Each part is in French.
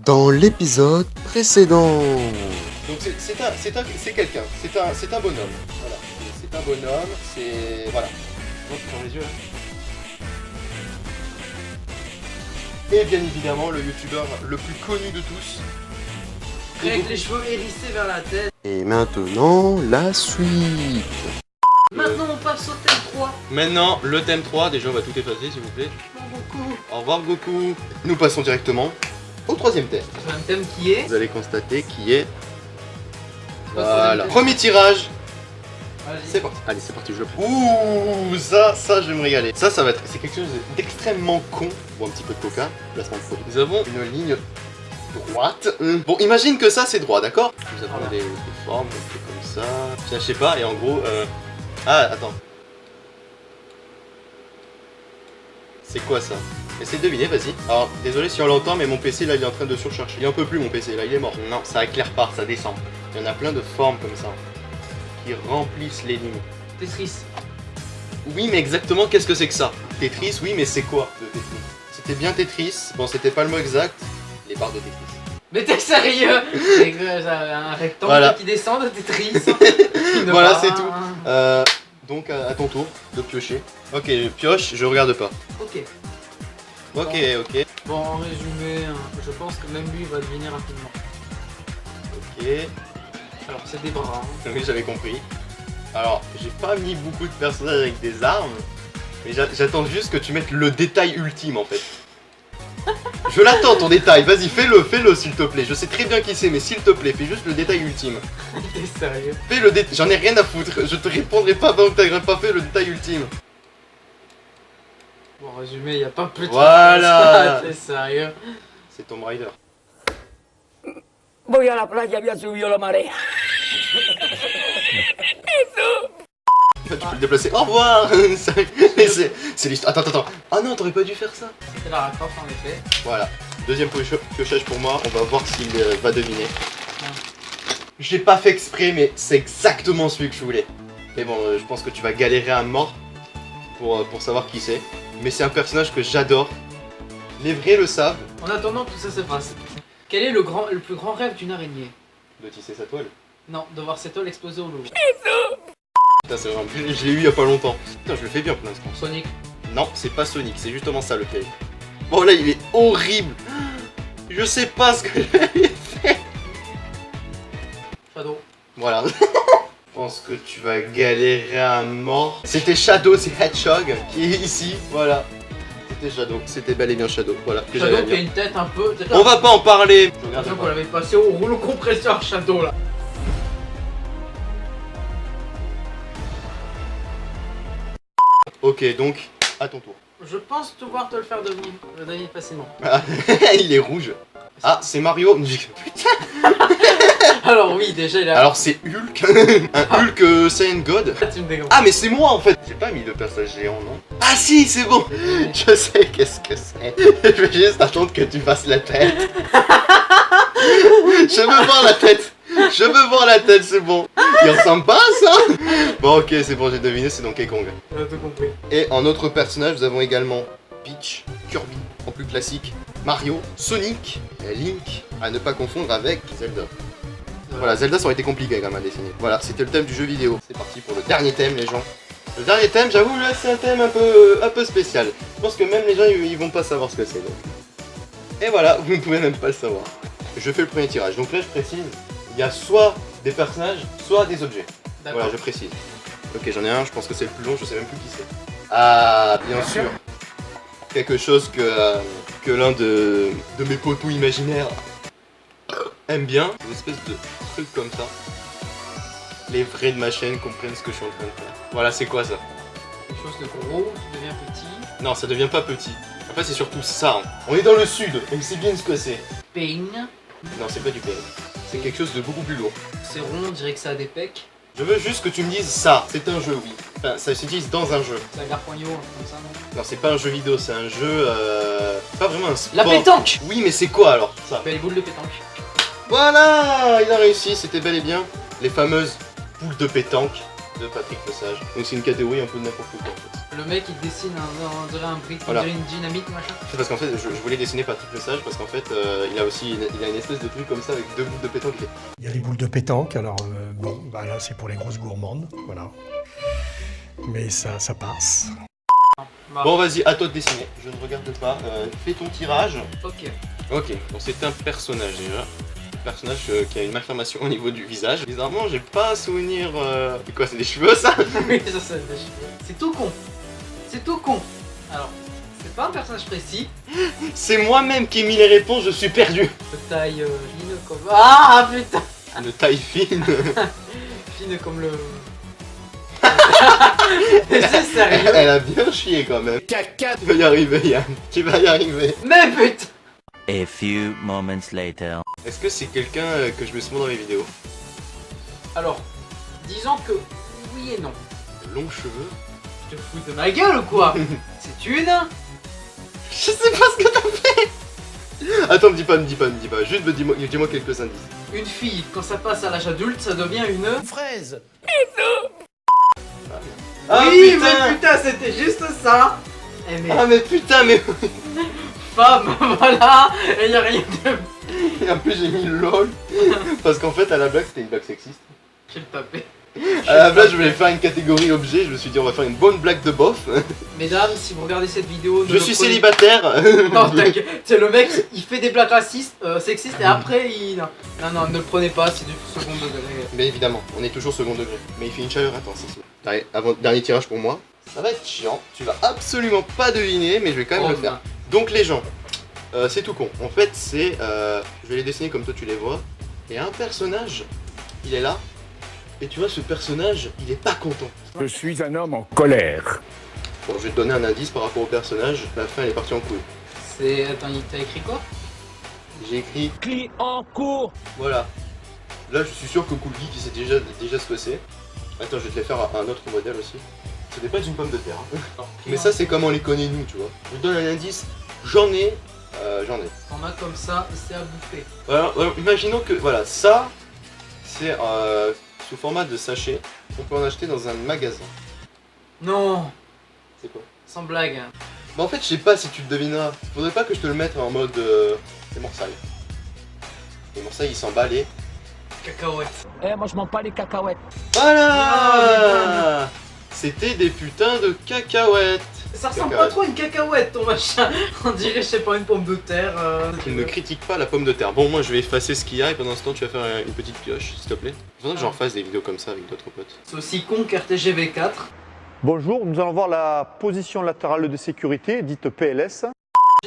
Dans l'épisode précédent. Donc c'est quelqu'un, c'est un bonhomme. Voilà. C'est un bonhomme, c'est. Voilà. Donc dans les yeux là. Et bien évidemment le youtubeur le plus connu de tous. Avec les cheveux hérissés vers la tête. Et maintenant, la suite. Maintenant on passe au thème 3. Maintenant le thème 3, déjà on va tout effacer s'il vous plaît. Goku. Au revoir Goku. Nous passons directement au troisième thème. C'est un thème qui est. Vous allez constater qui est. Quoi, Voilà. troisième thème Premier tirage. Vas-y. C'est parti. Allez, c'est parti, je le prends. Ouh, ça, je vais me régaler. Ça va être. C'est quelque chose d'extrêmement con. Bon, un petit peu de coca, placement de produit. Nous avons une ligne droite. Bon, imagine que ça, c'est droit, d'accord? Nous avons Voilà. des formes, un peu comme ça. Tiens, je sais pas, et en gros. Ah, attends. C'est quoi ça? Essaye de deviner, vas-y. Alors, désolé si on l'entend, mais mon PC là il est en train de surcharger. Il en peut plus mon PC là, il est mort. Non, ça éclaire pas, ça descend. Il y en a plein de formes comme ça qui remplissent les lignes. Tetris. Oui, mais exactement, qu'est-ce que c'est que ça? Tetris, oui, mais c'est quoi le Tetris? C'était bien Tetris, bon, c'était pas le mot exact. Les barres de Tetris. Mais t'es sérieux? C'est un rectangle Voilà. qui descend de Tetris. Voilà, c'est tout. Donc, à ton tour de piocher. Ok, je pioche, je regarde pas. Ok. Ok. Bon, en résumé, je pense que même lui va deviner rapidement. Ok. Alors, c'est des bras. hein. Oui, j'avais compris. Alors, j'ai pas mis beaucoup de personnages avec des armes, mais j'attends juste que tu mettes le détail ultime en fait. Je l'attends ton détail, vas-y fais-le s'il te plaît. Je sais très bien qui c'est, mais s'il te plaît, fais juste le détail ultime. T'es sérieux? Fais le détail, j'en ai rien à foutre, je te répondrai pas avant que t'aies pas fait le détail ultime. Bon, en résumé, il n'y a pas plus de Voilà. T'es sérieux? C'est Tomb Raider. Voy a la playa, había subido la marea. Tu peux le déplacer, au revoir. C'est l'histoire, attends. Ah non, t'aurais pas dû faire ça. C'était la raccords en effet. Voilà, deuxième piochage pour moi, on va voir s'il va deviner. J'ai pas fait exprès, mais c'est exactement celui que je voulais. Mais bon, je pense que tu vas galérer à mort pour savoir qui c'est. Mais c'est un personnage que j'adore. Les vrais le savent. En attendant que tout ça se passe, quel est le plus grand rêve d'une araignée? De tisser sa toile. Non, de voir cette toile exploser au Louvre. Putain, c'est vraiment... Je l'ai eu il y a pas longtemps. Putain, je le fais bien pour l'instant. Sonic. Non, c'est pas Sonic, c'est justement ça le piège. Bon, là, il est horrible. Je sais pas ce que j'avais fait. Shadow. Voilà. Je pense que tu vas galérer à mort. C'était Shadow, c'est Hedgehog qui est ici. Voilà. C'était Shadow. C'était bel et bien Shadow. Voilà. Que j'allais Shadow qui a dire. une tête un peu. On va pas en parler. Je regarde Attention pas. qu'on l'avait passé au rouleau compresseur Shadow là. Ok, donc à ton tour. Je pense pouvoir te le faire deviner facilement. Ah, il est rouge. Ah, c'est Mario. Putain. Alors oui, déjà il a. Alors c'est Hulk. Un Hulk Saiyan God. Là, tu me dégoûtes. Ah mais c'est moi en fait. J'ai pas mis de personnage géant, non? Ah si, c'est bon. Je sais qu'est-ce que c'est. Je vais juste attendre que tu fasses la tête. Je veux voir la tête. Je veux voir la tête, c'est bon. Il ressemble pas à ça. Bon ok, c'est bon, j'ai deviné, c'est Donkey Kong. On a tout compris. Et en autre personnage, nous avons également Peach, Kirby, en plus classique, Mario, Sonic, et Link, à ne pas confondre avec Zelda. Voilà, Zelda ça aurait été compliqué quand même à dessiner. Voilà, c'était le thème du jeu vidéo. C'est parti pour le dernier thème, les gens. Le dernier thème, j'avoue, là c'est un thème un peu spécial. Je pense que même les gens ils vont pas savoir ce que c'est. Donc. Et voilà, vous ne pouvez même pas le savoir. Je fais le premier tirage. Donc là je précise, il y a soit des personnages, soit des objets. D'accord. Voilà, je précise. Ok, j'en ai un, je pense que c'est le plus long, je sais même plus qui c'est. Ah, bien sûr. Quelque chose que l'un de mes potos imaginaires aime bien. Une espèce de truc comme ça. Les vrais de ma chaîne comprennent ce que je suis en train de faire. Voilà, c'est quoi ça? Quelque chose de gros qui devient petit. Non, ça devient pas petit. En fait, c'est surtout ça. Hein. On est dans le sud, donc c'est bien ce que c'est. Pain. Non, c'est pas du PN. C'est quelque chose de beaucoup plus lourd. C'est rond, on dirait que ça a des pecs. Je veux juste que tu me dises ça. C'est un jeu, oui. Enfin, ça s'utilise dans un jeu. C'est un garpoigno, comme ça, non? Non, c'est pas un jeu vidéo, c'est un jeu. Pas vraiment un sport. La pétanque! Oui, mais c'est quoi alors ça? Les boules de pétanque. Voilà, il a réussi, c'était bel et bien les fameuses boules de pétanque de Patrick Lesage. Donc c'est une catégorie un peu de n'importe quoi en fait. Le mec il dessine on dirait un brick, Voilà. on dirait une dynamite machin. C'est parce qu'en fait, je voulais dessiner Patrick Lesage parce qu'en fait, il a aussi il a une espèce de truc comme ça avec 2 boules de pétanque. Il y a les boules de pétanque, alors bon, bah là c'est pour les grosses gourmandes, voilà. Mais ça passe. Bah, Bon, vas-y, à toi de dessiner. Je ne regarde pas. Fais ton tirage. ok. Ok, donc c'est un personnage déjà. Un personnage qui a une malformation au niveau du visage. Bizarrement, j'ai pas un souvenir. C'est quoi, c'est des cheveux ça? Oui, ça c'est des cheveux. C'est tout con. C'est tout con. Alors, c'est pas un personnage précis. C'est moi-même qui ai mis les réponses, je suis perdu. De taille fine comme. Ah putain. De taille fine. Fine comme le. C'est sérieux. Elle a bien chié quand même. Caca, tu vas y arriver Yann. Tu vas y arriver. Mais putain. A few moments later. Est-ce que c'est quelqu'un que je me suis dans mes vidéos? Alors, disons que oui et non. Longs cheveux. Je te fous de ma gueule ou quoi? C'est une. Je sais pas ce que t'as fait. Attends, me dis pas. Juste dis-moi quelques indices. Une fille, quand ça passe à l'âge adulte, ça devient une Fraise. Ah oui, putain. mais putain, c'était juste ça. Eh mais Ah mais putain, mais femme, voilà. Et y a rien de. et en plus j'ai mis LOL. Parce qu'en fait à la blague c'était une blague sexiste. Je vais le taper. À la blague je voulais faire une catégorie objet, je me suis dit on va faire une bonne blague de bof. Mesdames, si vous regardez cette vidéo, ne Je le suis prenez- célibataire. Non, t'inquiète. C'est le mec, il fait des blagues racistes, sexistes et après il. Non, ne le prenez pas, c'est du second degré. Mais évidemment, on est toujours second degré. Mais il fait une chaleur intense ici. Allez, dernier tirage pour moi. Ça va être chiant, tu vas absolument pas deviner, mais je vais quand même Oh, le faire. Donc les gens, c'est tout con. En fait, je vais les dessiner comme toi tu les vois. Et un personnage, il est là. Et tu vois, ce personnage, il est pas content. Je suis un homme en colère. Bon, je vais te donner un indice par rapport au personnage. La fin, elle est partie en couille. C'est. Attends, t'as écrit quoi? J'ai écrit, Client en cours. voilà. Là, je suis sûr que Cool Geek, il sait déjà ce que c'est. Attends, je vais te les faire à un autre modèle aussi. Ce n'est pas une pomme de terre. Hein. Mais ça, c'est comme on les connaît nous, tu vois. Je te donne un indice. J'en ai. T'en as comme ça, c'est à bouffer. Voilà, imaginons que, voilà, ça, c'est sous format de sachet. On peut en acheter dans un magasin. Non, C'est quoi? sans blague. Bah en fait, je sais pas si tu le devineras. Faudrait pas que je te le mette en mode... c'est morsaille. Et morsaille, il s'emballait. Cacahuète. Eh, moi je m'en pas les cacahuètes. Voilà. C'était des putains de cacahuètes. Ça ressemble Cacahuète. pas trop à une cacahuète ton machin. On dirait, je sais pas, une pomme de terre. Il ne critique pas la pomme de terre. Bon, moi je vais effacer ce qu'il y a et pendant ce temps tu vas faire une petite pioche, s'il te plaît. Il faudrait que j'en fasse des vidéos comme ça avec d'autres potes. C'est aussi con qu'RTG V4. Bonjour, nous allons voir la position latérale de sécurité, dite PLS.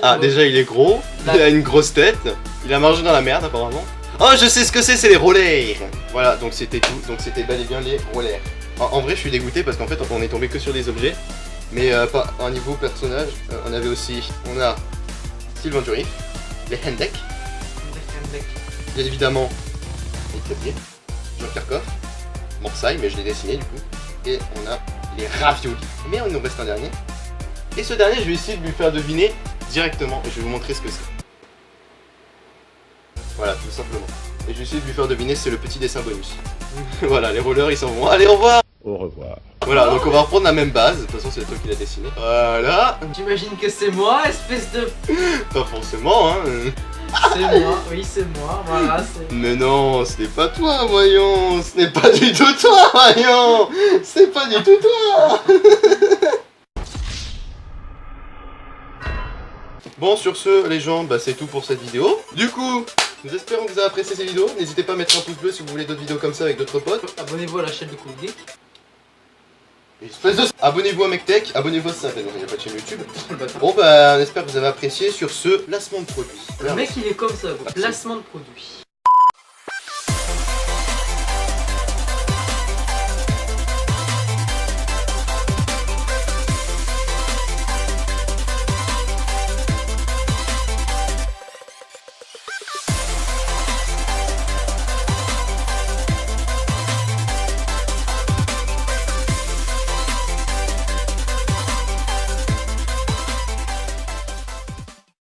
Ah, déjà il est gros, il a une grosse tête, il a mangé dans la merde apparemment. Oh, je sais ce que c'est les rollers. Voilà, donc c'était tout, donc c'était bel et bien les rollers. En vrai, je suis dégoûté parce qu'en fait on est tombé que sur des objets. Mais pas en niveau personnage, on avait aussi, on a Sylvain Durif, les Hendek, bien évidemment les Claviers, Jean-Pierre Coff, Morsaille, mais je l'ai dessiné du coup, et on a les raviolis. Mais il nous reste un dernier, et ce dernier je vais essayer de lui faire deviner directement, et je vais vous montrer ce que c'est. Voilà, tout simplement. Et je vais essayer de lui faire deviner, c'est le petit dessin bonus. Voilà, les rollers ils s'en vont, allez au revoir. Au revoir. Voilà, donc on va reprendre la même base, de toute façon c'est toi qui l'as dessiné. Voilà. J'imagine que c'est moi, espèce de. Pas forcément, hein. C'est moi, oui, c'est moi, voilà, c'est. Mais non, ce n'est pas toi, voyons. Ce n'est pas du tout toi, voyons. C'est pas du tout toi. Bon, sur ce, les gens, bah, c'est tout pour cette vidéo. Du coup, nous espérons que vous avez apprécié cette vidéo. N'hésitez pas à mettre un pouce bleu si vous voulez d'autres vidéos comme ça avec d'autres potes. Abonnez-vous à la chaîne de Cool Geek. Espèce de... Abonnez-vous à MecTech, abonnez-vous à ça, il n'y a pas de chaîne YouTube. Bon, bah, on espère que vous avez apprécié sur ce placement de produit. Le mec il est comme ça, quoi. Placement de produit.